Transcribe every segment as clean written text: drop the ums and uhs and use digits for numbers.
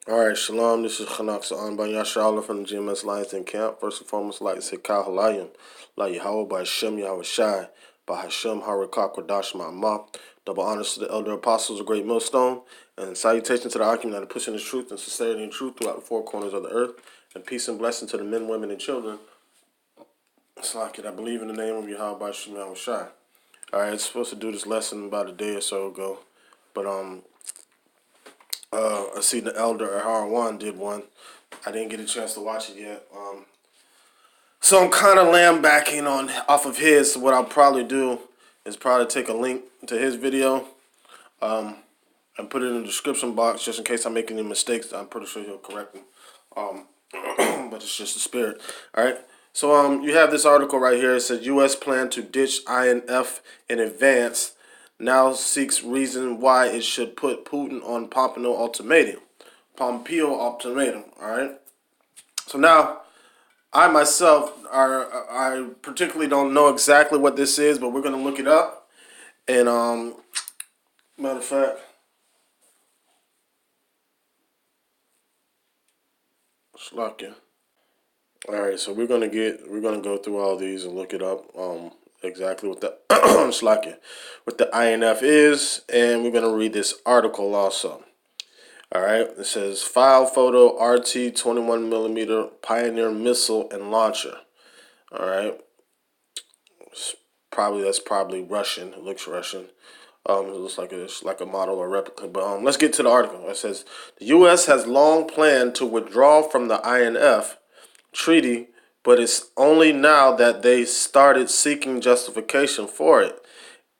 All right, shalom. This is Chanak Sa'an Ban Yasharallah from the GMS Lions in Camp. First and foremost, I'd like to say Kal Halayim, La Yahweh, by Hashem Yahweh Shai, by Hashem Harakak Kodash Ma'amah. Double honors to the elder apostles of Great Millstone, and salutation to the argument that are pushing the truth and sincerity and truth throughout the four corners of the earth, and peace and blessing to the men, women, and children. It's like it. I believe in the name of Yahweh by Hashem Yahweh Shai. All right, I was supposed to do this lesson about a day or so ago, but I see the elder Harwan did one. I didn't get a chance to watch it yet. So I'm kind of lambacking on off of his. So what I'll probably do is probably take a link to his video and put it in the description box just in case I make any mistakes. I'm pretty sure he'll correct me. But it's just the spirit. All right. So you have this article right here. It says U.S. plan to ditch INF in advance. Now seeks reason why it should put Putin on Pompeo ultimatum. All right. So now, I myself I particularly don't know exactly what this is, but we're gonna look it up. And matter of fact, Slakia. All right, so we're gonna go through all these and look it up. Exactly what the Slakia, what the INF is, and we're gonna read this article also. All right, it says file photo RT 21mm Pioneer missile and launcher. All right, that's probably Russian. It looks Russian. It looks like it's like a model or replica. But let's get to the article. It says the U.S. has long planned to withdraw from the INF treaty, but it's only now that they started seeking justification for it,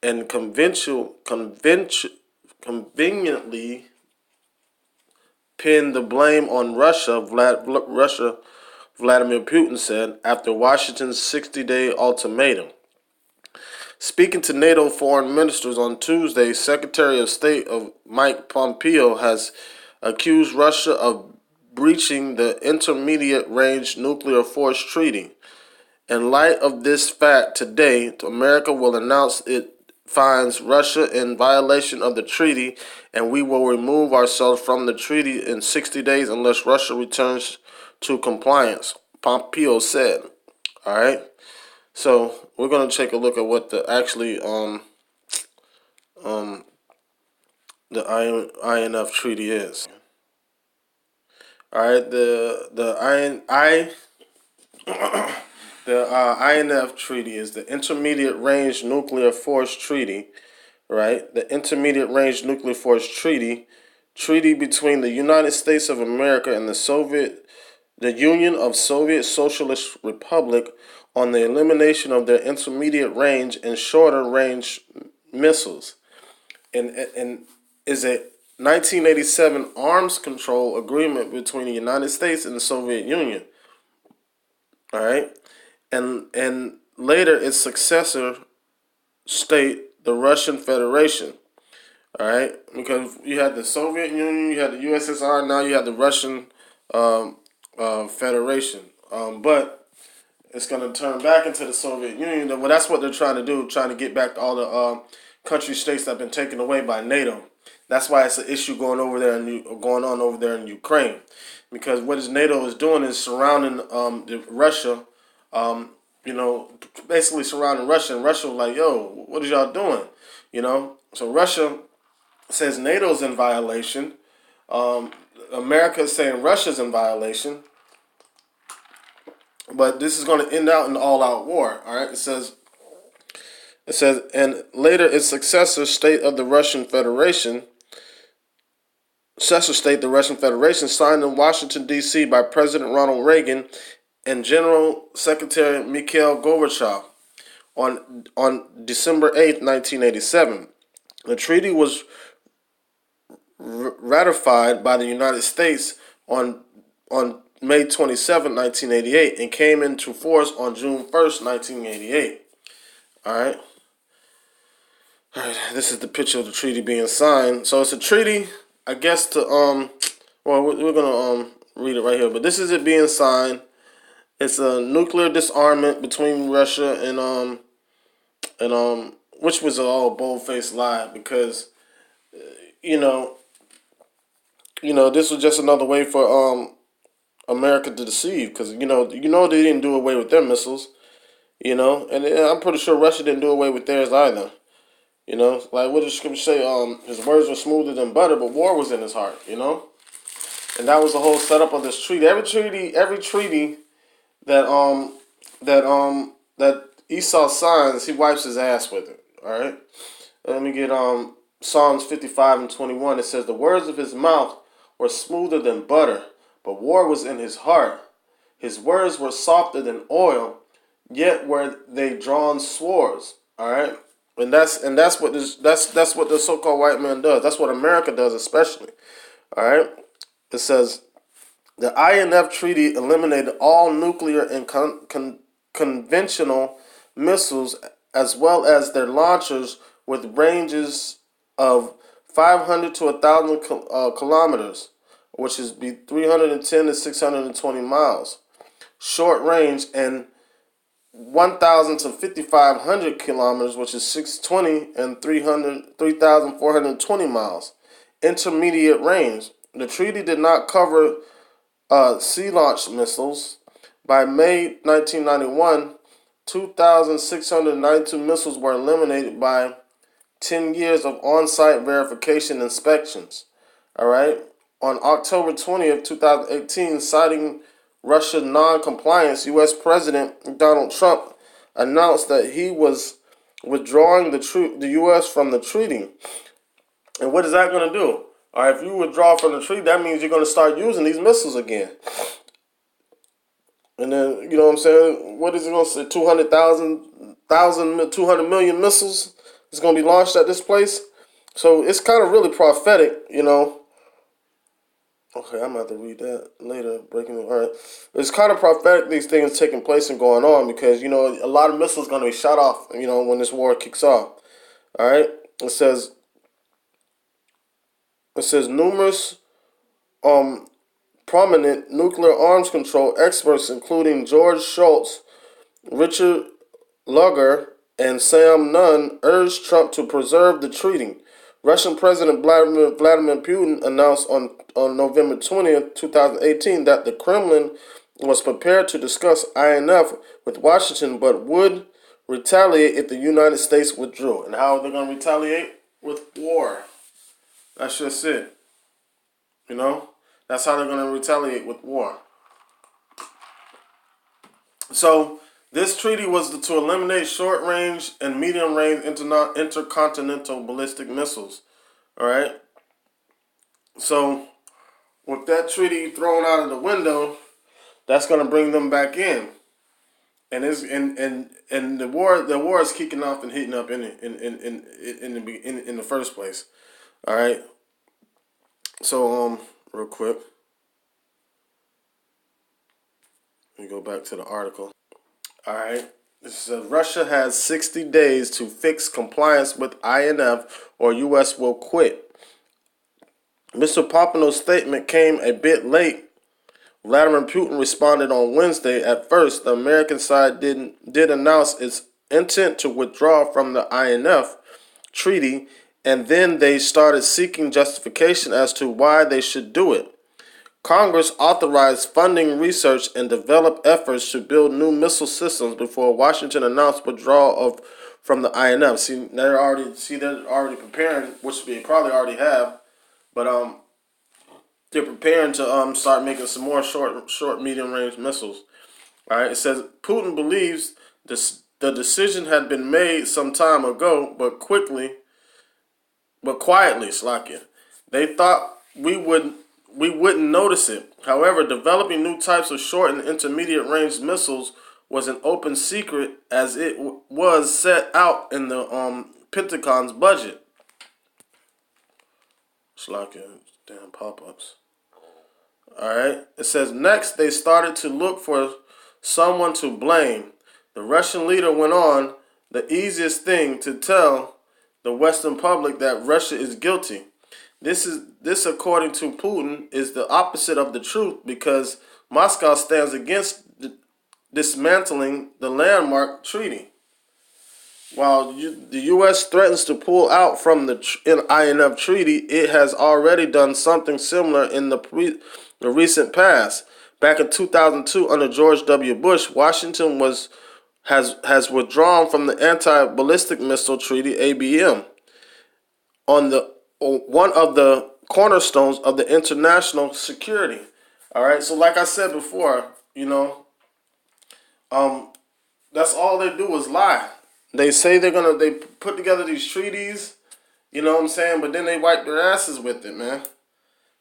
and conveniently pinned the blame on Russia. Vladimir Putin said after Washington's 60-day ultimatum. Speaking to NATO foreign ministers on Tuesday, Secretary of State of Mike Pompeo has accused Russia of breaching the Intermediate Range Nuclear Force Treaty. In light of this fact, today, America will announce it finds Russia in violation of the treaty, and we will remove ourselves from the treaty in 60 days unless Russia returns to compliance, Pompeo said. All right. So we're gonna take a look at what the INF treaty is. All right, the INF treaty is the Intermediate Range Nuclear Force Treaty, right? The Intermediate Range Nuclear Force treaty between the United States of America and the Union of Soviet Socialist Republic on the elimination of their intermediate range and shorter range missiles, and is a 1987 arms control agreement between the United States and the Soviet Union. All right, and later its successor state, the Russian Federation. All right, because you had the Soviet Union, you had the USSR, now you have the Russian Federation. But it's going to turn back into the Soviet Union. Well, that's what they're trying to do, trying to get back all the country states that have been taken away by NATO. That's why it's an issue going on over there in Ukraine, because what NATO is doing is surrounding Russia. Basically surrounding Russia, and Russia was like, "Yo, what is y'all doing?" So Russia says NATO's in violation. America is saying Russia's in violation. But this is going to end out in an all-out war. All right, it says, and later its successor state, the Russian Federation, signed in Washington D.C. by President Ronald Reagan and General Secretary Mikhail Gorbachev on December 8th, 1987. The treaty was ratified by the United States on May 27, 1988, and came into force on June 1st, 1988. All right. This is the picture of the treaty being signed. So it's a treaty, I guess, we're gonna read it right here. But this is it being signed. It's a nuclear disarmament between Russia and which was all bold-faced lie, because you know this was just another way for America to deceive, because they didn't do away with their missiles. And I'm pretty sure Russia didn't do away with theirs either. Like what does the scripture say? His words were smoother than butter, but war was in his heart. And that was the whole setup of this treaty. Every treaty that that Esau signs, he wipes his ass with it. All right. Let me get Psalms 55:21. It says, "The words of his mouth were smoother than butter, but war was in his heart. His words were softer than oil, yet were they drawn swords." All right. And that's what that's what the so-called white man does. That's what America does, especially. All right. It says the INF treaty eliminated all nuclear and conventional missiles, as well as their launchers with ranges of 500 to 1,000 kilometers, which is be 310 to 620 miles, short range, and 1,000 to 5,500 kilometers, which is 620 and 3,420 miles, intermediate range. The treaty did not cover sea-launched missiles. By May 1991, 2,692 missiles were eliminated by 10 years of on-site verification inspections. All right. On October 20th, 2018, citing Russia's non-compliance, U.S. President Donald Trump announced that he was withdrawing the U.S. from the treaty. And what is that going to do? All right, if you withdraw from the treaty, that means you're going to start using these missiles again. And then, you know what I'm saying? What is it going to say? 200 million missiles is going to be launched at this place. So it's kind of really prophetic. Okay, I'm going to have to read that later. Breaking it. All right. It's kind of prophetic, these things taking place and going on, because, a lot of missiles going to be shot off, when this war kicks off. All right. It says numerous prominent nuclear arms control experts, including George Shultz, Richard Lugar, and Sam Nunn, urged Trump to preserve the treaty. Russian President Vladimir Putin announced on November 20th, 2018, that the Kremlin was prepared to discuss INF with Washington, but would retaliate if the United States withdrew. And how are they going to retaliate? With war. That's just it. That's how they're going to retaliate, with war. So this treaty was to eliminate short-range and medium-range intercontinental ballistic missiles. All right. So with that treaty thrown out of the window, that's going to bring them back in, and the war is kicking off and heating up in the first place. All right. So real quick, let me go back to the article. All right. It says Russia has 60 days to fix compliance with INF, or U.S. will quit. Mr. Pompneo's statement came a bit late. Vladimir Putin responded on Wednesday. At first, the American side did announce its intent to withdraw from the INF treaty, and then they started seeking justification as to why they should do it. Congress authorized funding research and develop efforts to build new missile systems before Washington announced withdrawal from the INF. They're already preparing, which they probably already have, but they're preparing to start making some more short, medium range missiles. All right. It says Putin believes the decision had been made some time ago, but quietly, Slovakia. They thought we wouldn't notice it. However, developing new types of short and intermediate range missiles was an open secret, as it was set out in the Pentagon's budget. Slovakia, damn pop-ups. All right. It says next they started to look for someone to blame. The Russian leader went on, the easiest thing to tell the Western public that Russia is guilty. This, according to Putin, is the opposite of the truth, because Moscow stands against dismantling the landmark treaty. while the U.S. threatens to pull out from the INF treaty, it has already done something similar in the recent past. Back in 2002, under George W. Bush, Washington has withdrawn from the Anti-Ballistic Missile Treaty (ABM) on the one of the cornerstones of the international security. All right, so like I said before, um, that's all they do is lie. They say they put together these treaties, you know what I'm saying, but then they wipe their asses with it, man.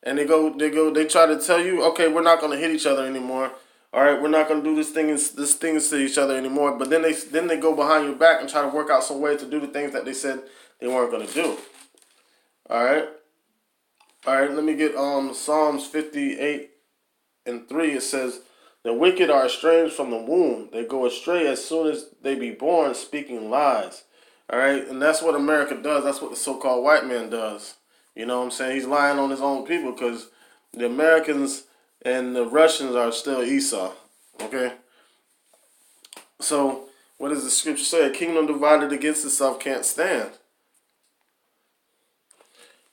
And they try to tell you, okay, we're not gonna hit each other anymore. All right, we're not gonna do this things to each other anymore. But then they go behind your back and try to work out some way to do the things that they said they weren't gonna do. All right, all right. Let me get Psalms 58:3. It says, "The wicked are estranged from the womb; they go astray as soon as they be born, speaking lies." All right, and that's what America does. That's what the so-called white man does. You know what I'm saying? He's lying on his own people because the Americans and the Russians are still Esau. Okay? So, what does the scripture say? A kingdom divided against itself can't stand.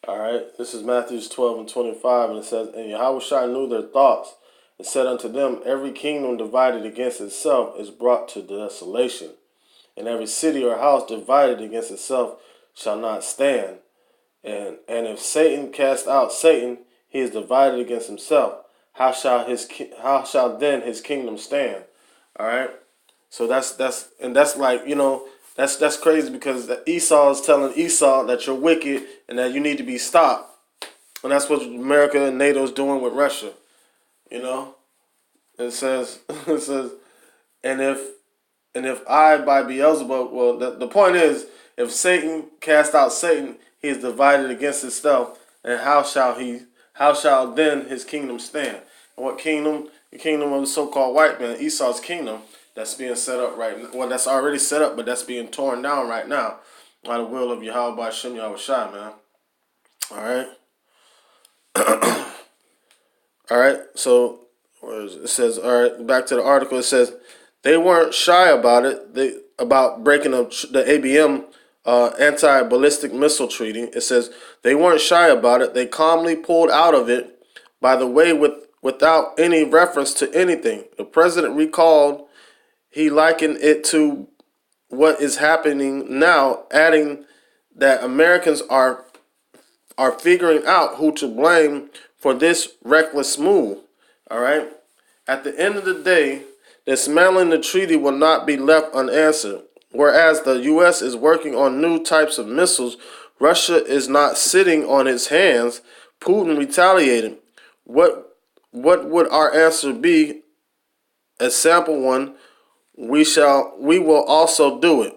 All right, this is Matthew 12:25, and it says, "And Yahushua knew their thoughts, and said unto them, Every kingdom divided against itself is brought to desolation, and every city or house divided against itself shall not stand. And if Satan cast out Satan, he is divided against himself. How shall then his kingdom stand?" All right. So that's like, that's crazy because Esau is telling Esau that you're wicked and that you need to be stopped, and that's what America and NATO is doing with Russia. You know, it says it says, and if I by Beelzebub, well, the point is, if Satan cast out Satan, he is divided against himself, and how shall then his kingdom stand? And what kingdom? The kingdom of the so-called white man, Esau's kingdom, that's being set up right now. Well, that's already set up, but that's being torn down right now by the will of Yahweh by Shem Yahushai, man. All right. All right. So it says, all right, back to the article. It says they weren't shy about it. About breaking up the ABM anti-ballistic missile treaty. It says they weren't shy about it. They calmly pulled out of it. By the way, without any reference to anything. The president recalled he likened it to what is happening now, adding that Americans are figuring out who to blame for this reckless move. All right. At the end of the day, dismantling the treaty will not be left unanswered. Whereas the U.S. is working on new types of missiles, Russia is not sitting on its hands. Putin retaliated. What would our answer be? A sample one. We will also do it.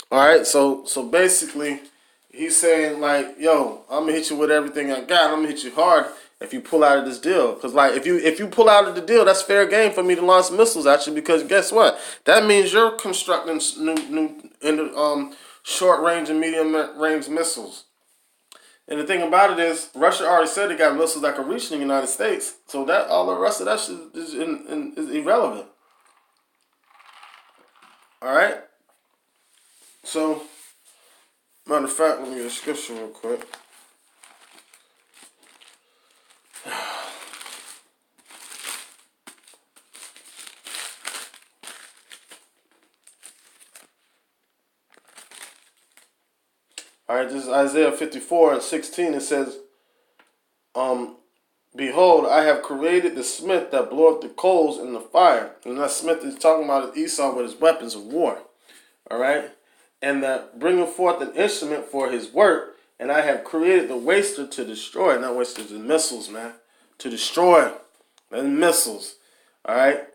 All right. So basically, he's saying like, yo, I'm gonna hit you with everything I got. I'm gonna hit you hard if you pull out of this deal. Because like if you pull out of the deal, that's fair game for me to launch missiles at you. Because guess what? That means you're constructing new short range and medium range missiles. And the thing about it is, Russia already said they got missiles that can reach the United States. So that all the rest of that shit is is irrelevant. All right. So, matter of fact, let me get a scripture real quick. All right, this is Isaiah 54:16. It says, "Behold, I have created the smith that bloweth the coals in the fire." And that smith is talking about Esau with his weapons of war. All right, and that bringeth forth an instrument for his work. And I have created the waster to destroy. And that waster is the missiles, man, to destroy and missiles. All right.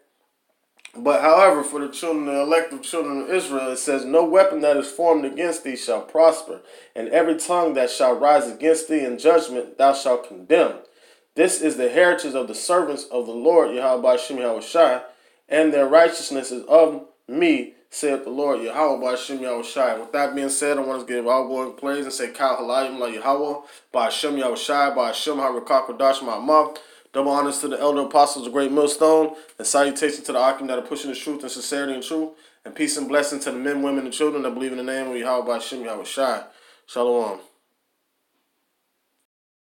But however, for the elective children of Israel, it says, "No weapon that is formed against thee shall prosper, and every tongue that shall rise against thee in judgment thou shalt condemn. This is the heritage of the servants of the Lord, Yahweh Shem Yahushai, and their righteousness is of me, saith the Lord, Yahweh Shem Yahushai." With that being said, I want to give all glory and praise and say, Kal Halayim La Yahweh, by Shem Yahushai, by Shem HaRakah Kodash Ma'amah, Double honors to the elder apostles of Great Millstone, and salutations to the Akim that are pushing the truth and sincerity and truth, and peace and blessing to the men, women, and children that believe in the name of Yahweh by Shem Yahweh Shai. Shalom.